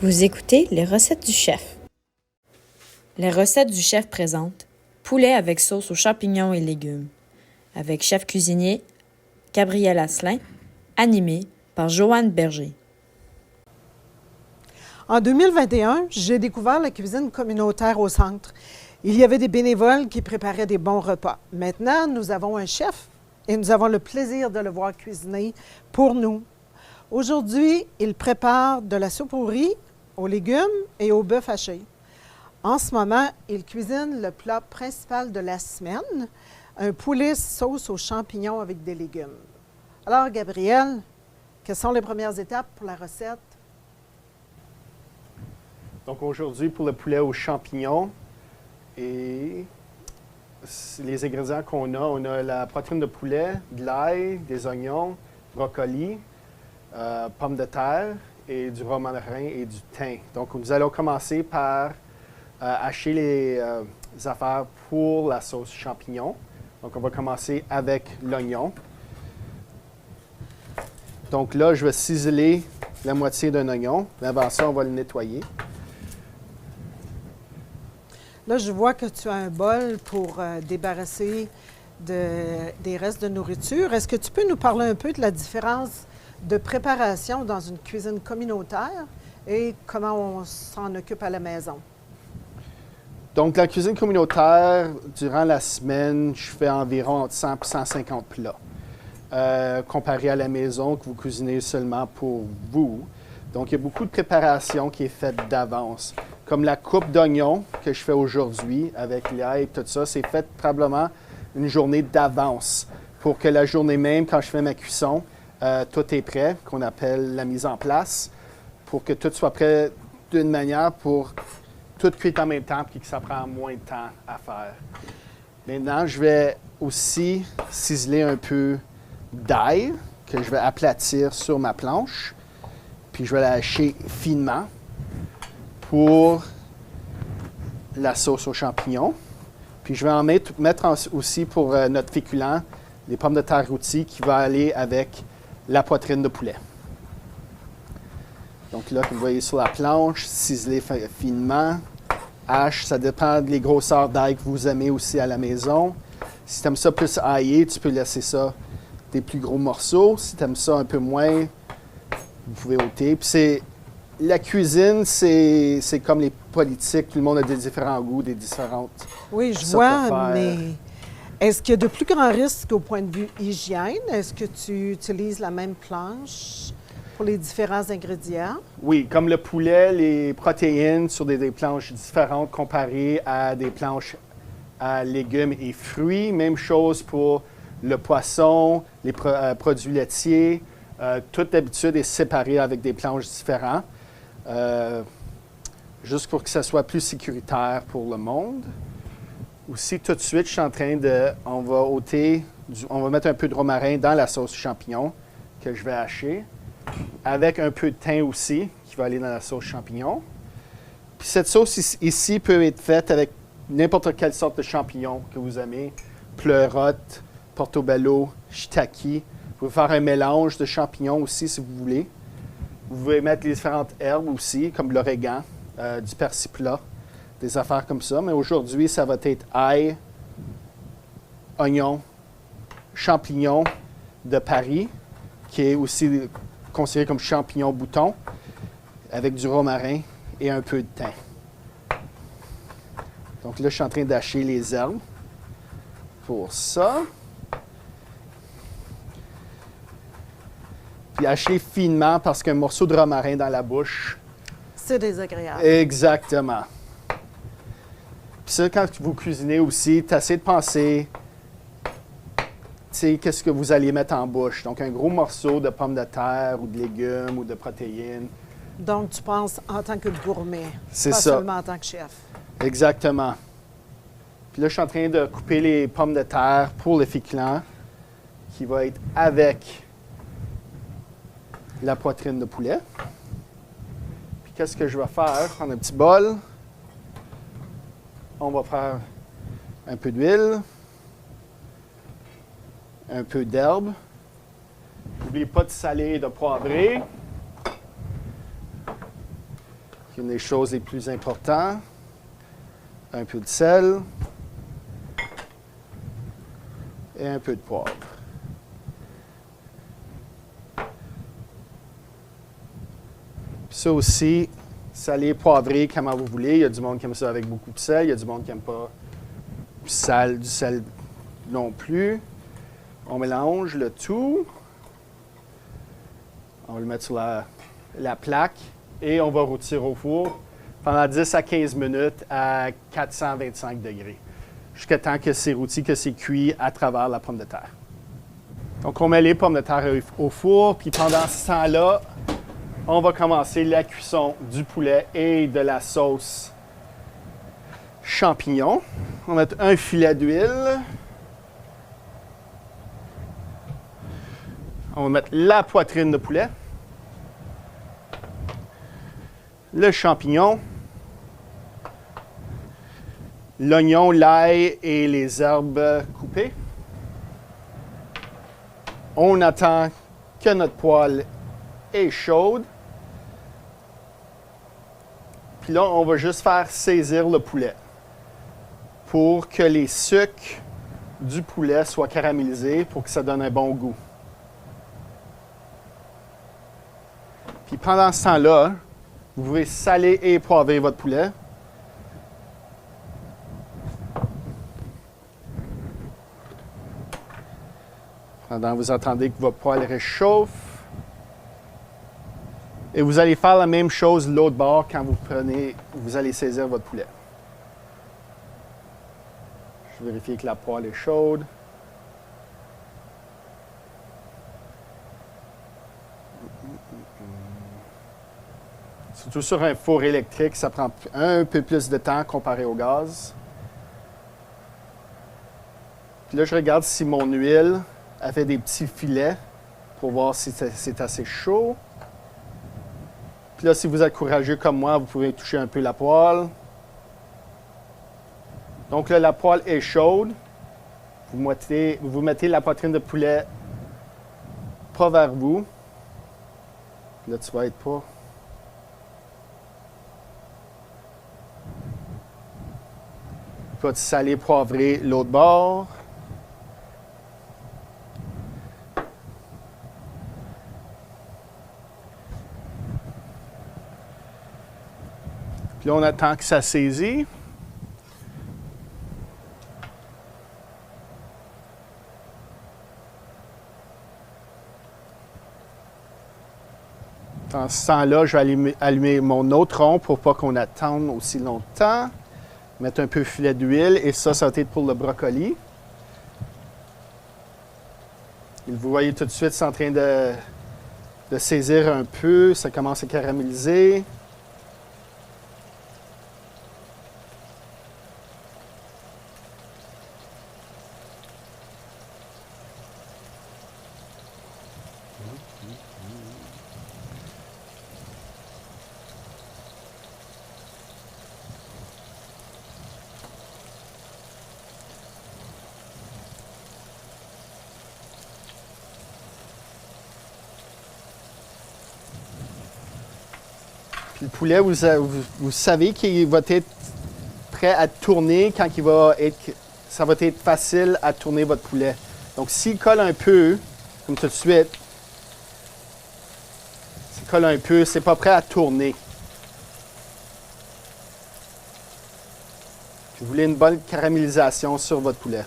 Vous écoutez les recettes du chef. Les recettes du chef présentent poulet avec sauce aux champignons et légumes, avec chef cuisinier Gabriel Asselin, animé par Joanne Berger. En 2021, j'ai découvert la cuisine communautaire au centre. Il y avait des bénévoles qui préparaient des bons repas. Maintenant, nous avons un chef et nous avons le plaisir de le voir cuisiner pour nous. Aujourd'hui, il prépare de la soupe aux riz, aux légumes et au bœuf haché. En ce moment, il cuisine le plat principal de la semaine, un poulet sauce aux champignons avec des légumes. Alors, Gabriel, quelles sont les premières étapes pour la recette? Donc aujourd'hui, pour le poulet aux champignons, et les ingrédients qu'on on a la poitrine de poulet, de l'ail, des oignons, brocoli, pommes de terre et du romarin et du thym. Donc nous allons commencer par hacher les affaires pour la sauce champignon. Donc on va commencer avec l'oignon. Donc là, je vais ciseler la moitié d'un oignon. Mais avant ça, on va le nettoyer. Là, je vois que tu as un bol pour débarrasser des restes de nourriture. Est-ce que tu peux nous parler un peu de la différence de préparation dans une cuisine communautaire et comment on s'en occupe à la maison? Donc, la cuisine communautaire, durant la semaine, je fais environ 100 et 150 plats. Comparé à la maison, que vous cuisinez seulement pour vous. Donc, il y a beaucoup de préparation qui est faite d'avance. Comme la coupe d'oignons que je fais aujourd'hui avec l'ail et tout ça, c'est fait probablement une journée d'avance pour que la journée même, quand je fais ma cuisson, tout est prêt, qu'on appelle la mise en place, pour que tout soit prêt d'une manière pour tout cuire en même temps et que ça prend moins de temps à faire. Maintenant, je vais aussi ciseler un peu d'ail que je vais aplatir sur ma planche, puis je vais la hacher finement pour la sauce aux champignons. Puis je vais en mettre aussi pour notre féculent, les pommes de terre rôties qui va aller avec la poitrine de poulet. Donc là, comme vous voyez sur la planche, ciselé finement, hache, ça dépend des grosseurs d'ail que vous aimez aussi à la maison. Si tu aimes ça plus aillé, tu peux laisser ça des plus gros morceaux. Si tu aimes ça un peu moins, vous pouvez ôter. Puis la cuisine, c'est comme les politiques. Tout le monde a des différents goûts, des différentes. Oui, je vois, mais est-ce qu'il y a de plus grands risques au point de vue hygiène? Est-ce que tu utilises la même planche pour les différents ingrédients? Oui, comme le poulet, les protéines sur des planches différentes comparées à des planches à légumes et fruits. Même chose pour le poisson, les produits laitiers. Toute d'habitude est séparée avec des planches différentes. Juste pour que ça soit plus sécuritaire pour le monde. Aussi, tout de suite, je suis en train de... On va mettre un peu de romarin dans la sauce champignon que je vais hacher, avec un peu de thym aussi, qui va aller dans la sauce champignon. Puis cette sauce ici peut être faite avec n'importe quelle sorte de champignon que vous aimez. Pleurote, portobello, shiitake. Vous pouvez faire un mélange de champignons aussi, si vous voulez. Vous pouvez mettre les différentes herbes aussi, comme l'origan, du persil plat, des affaires comme ça. Mais aujourd'hui, ça va être ail, oignon, champignons de Paris, qui est aussi considéré comme champignon bouton, avec du romarin et un peu de thym. Donc là, je suis en train d'hacher les herbes pour ça. Puis hacher finement parce qu'un morceau de romarin dans la bouche, c'est désagréable. Exactement. Puis ça, quand vous cuisinez aussi, t'essayez de penser, tu sais, qu'est-ce que vous allez mettre en bouche. Donc, un gros morceau de pommes de terre ou de légumes ou de protéines. Donc, tu penses en tant que gourmet, C'est pas ça. seulement en tant que chef. Exactement. Puis là, je suis en train de couper les pommes de terre pour le féculent, qui va être avec la poitrine de poulet. Puis qu'est-ce que je vais faire? Prendre un petit bol. On va faire un peu d'huile, un peu d'herbe. N'oubliez pas de saler et de poivrer. Une des choses les plus importantes. Un peu de sel. Et un peu de poivre. Puis ça aussi, salé, poivré, comment vous voulez. Il y a du monde qui aime ça avec beaucoup de sel. Il y a du monde qui n'aime pas du sel non plus. On mélange le tout. On va le mettre sur la plaque et on va rôtir au four pendant 10 à 15 minutes à 425 degrés. Jusqu'à temps que c'est rôti, que c'est cuit à travers la pomme de terre. Donc, on met les pommes de terre au four, puis pendant ce temps-là, on va commencer la cuisson du poulet et de la sauce champignon. On va mettre un filet d'huile. On va mettre la poitrine de poulet, le champignon, l'oignon, l'ail et les herbes coupées. On attend que notre poêle est chaude. Puis là, on va juste faire saisir le poulet pour que les sucres du poulet soient caramélisés pour que ça donne un bon goût. Puis pendant ce temps-là, vous pouvez saler et poivrer votre poulet. Pendant que vous attendez que votre poêle réchauffe. Et vous allez faire la même chose de l'autre bord quand vous allez saisir votre poulet. Je vais vérifier que la poêle est chaude. Surtout sur un four électrique, ça prend un peu plus de temps comparé au gaz. Puis là, je regarde si mon huile a fait des petits filets pour voir si c'est assez chaud. Puis là, si vous êtes courageux comme moi, vous pouvez toucher un peu la poêle. Donc là, la poêle est chaude. Vous mettez la poitrine de poulet pas vers vous. Là, tu vas être pas. Tu vas saler, poivrer l'autre bord. Puis là, on attend que ça saisit. Dans ce temps-là, je vais allumer mon autre rond pour pas qu'on attende aussi longtemps. Mettre un peu de filet d'huile et ça va être pour le brocoli. Et vous voyez tout de suite, c'est en train de saisir un peu. Ça commence à caraméliser. Puis le poulet, vous savez qu'il va être prêt à tourner quand ça va être facile à tourner votre poulet. Donc s'il colle un peu, comme tout de suite, s'il colle un peu, c'est pas prêt à tourner. Puis vous voulez une bonne caramélisation sur votre poulet.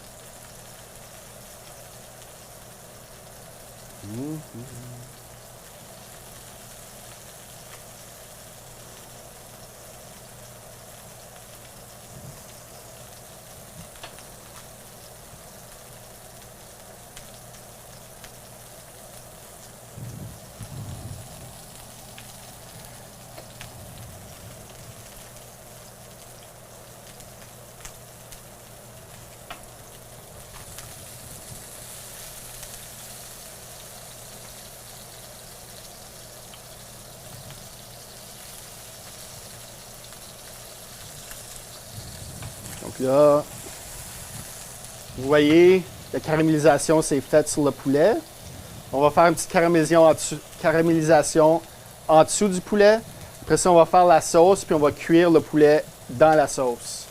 Donc là, vous voyez, la caramélisation s'est faite sur le poulet. On va faire une petite caramélisation en dessous du poulet Après ça, on va faire la sauce, puis on va cuire le poulet dans la sauce.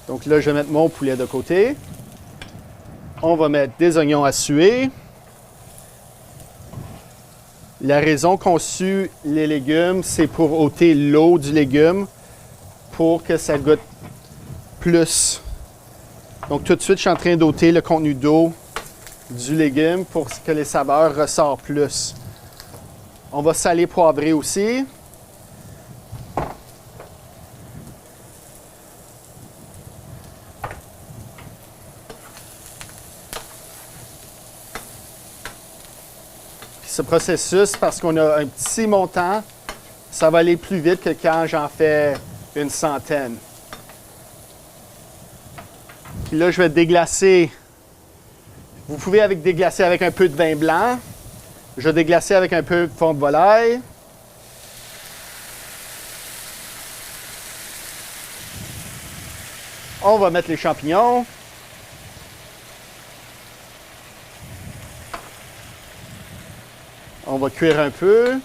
Donc là, je vais mettre mon poulet de côté. On va mettre des oignons à suer. La raison qu'on sue les légumes, c'est pour ôter l'eau du légume pour que ça goûte plus. Donc tout de suite, je suis en train d'ôter le contenu d'eau du légume pour que les saveurs ressortent plus. On va saler, poivrer aussi. Ce processus, parce qu'on a un petit montant, ça va aller plus vite que quand j'en fais une centaine. Puis là, je vais déglacer. Vous pouvez déglacer avec un peu de vin blanc. Je vais déglacer avec un peu de fond de volaille. On va mettre les champignons. On va cuire un peu.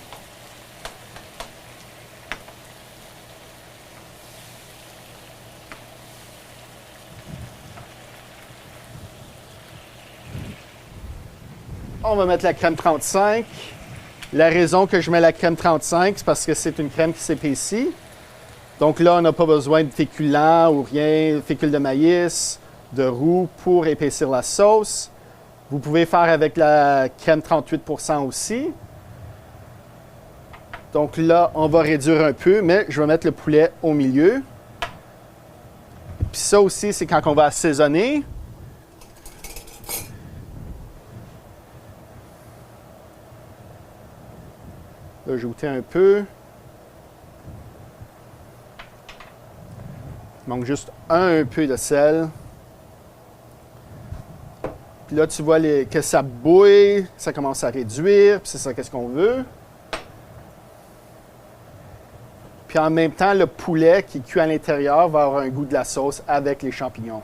On va mettre la crème 35. La raison que je mets la crème 35, c'est parce que c'est une crème qui s'épaissit. Donc là, on n'a pas besoin de féculents ou rien, fécule de maïs, de roux pour épaissir la sauce. Vous pouvez faire avec la crème 38% aussi. Donc là, on va réduire un peu, mais je vais mettre le poulet au milieu. Puis ça aussi, c'est quand on va assaisonner. Là, j'ai goûté un peu. Il manque juste un peu de sel. Puis là, tu vois que ça bouille, ça commence à réduire, puis c'est ça qu'est-ce qu'on veut. Puis en même temps, le poulet qui cuit à l'intérieur va avoir un goût de la sauce avec les champignons.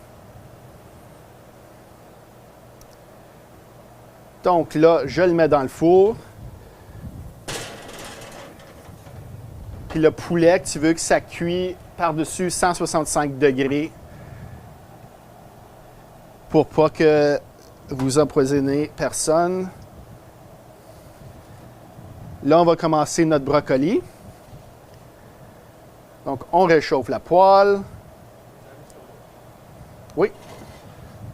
Donc là, je le mets dans le four. Puis le poulet, tu veux que ça cuit par-dessus 165 degrés pour pas que vous empoisonnez personne. Là, on va commencer notre brocoli. Donc, on réchauffe la poêle. Oui.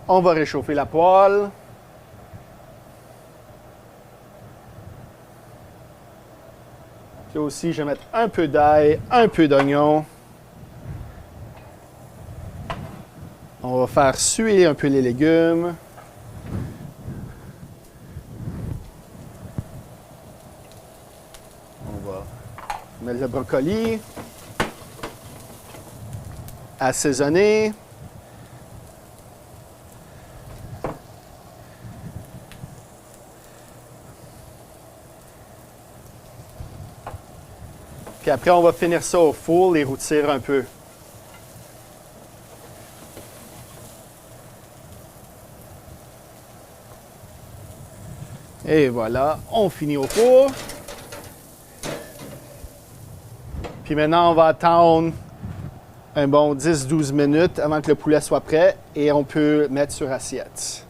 On va réchauffer la poêle. Puis aussi, je vais mettre un peu d'ail, un peu d'oignon. On va faire suer un peu les légumes. On va mettre le brocoli. Assaisonner. Puis après, on va finir ça au four, les rôtir un peu. Et voilà, on finit au four. Puis maintenant, on va attendre un bon 10-12 minutes avant que le poulet soit prêt et on peut mettre sur assiette.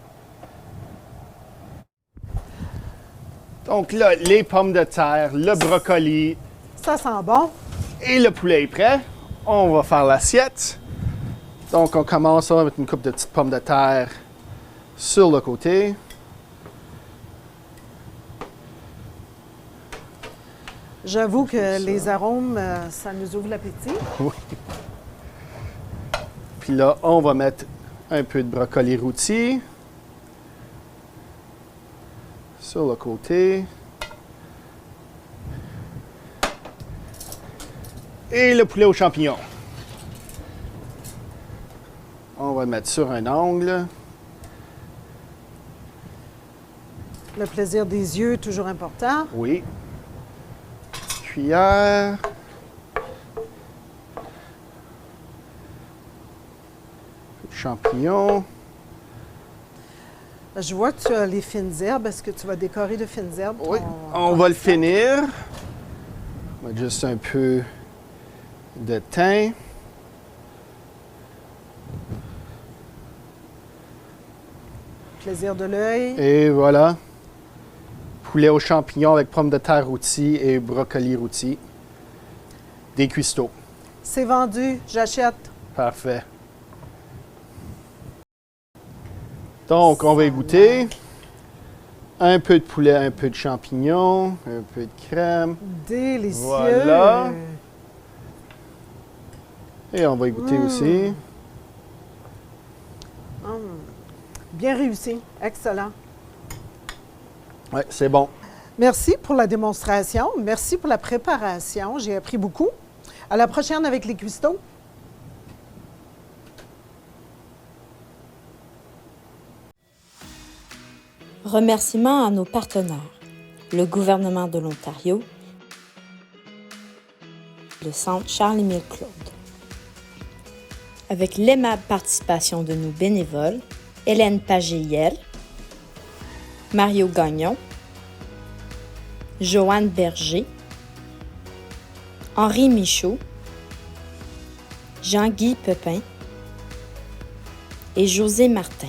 Donc là, les pommes de terre, le brocoli. Ça sent bon. Et le poulet est prêt. On va faire l'assiette. Donc on commence, on va mettre une coupe de petites pommes de terre sur le côté. J'avoue que les arômes, ça nous ouvre l'appétit. Oui. Puis là, on va mettre un peu de brocoli rôti sur le côté. Et le poulet aux champignons. On va le mettre sur un angle. Le plaisir des yeux, toujours important. Oui. Cuillère. Champignons. Je vois que tu as les fines herbes. Est-ce que tu vas décorer de fines herbes? Oui, on va le finir. On va juste un peu de thym. Plaisir de l'œil. Et voilà. Poulet aux champignons avec pommes de terre rôties et brocolis rôtis. Des cuistots. C'est vendu. J'achète. Parfait. Donc, on va y goûter. Un peu de poulet, un peu de champignons, un peu de crème. Délicieux. Voilà. Et on va y goûter aussi. Bien réussi. Excellent. Oui, c'est bon. Merci pour la démonstration. Merci pour la préparation. J'ai appris beaucoup. À la prochaine avec les cuistots. Remerciements à nos partenaires, le gouvernement de l'Ontario, le Centre Charles-Émile Claude. Avec l'aimable participation de nos bénévoles, Hélène Pagé-Hiel, Mario Gagnon, Joanne Berger, Henri Michaud, Jean-Guy Pepin et José Martin.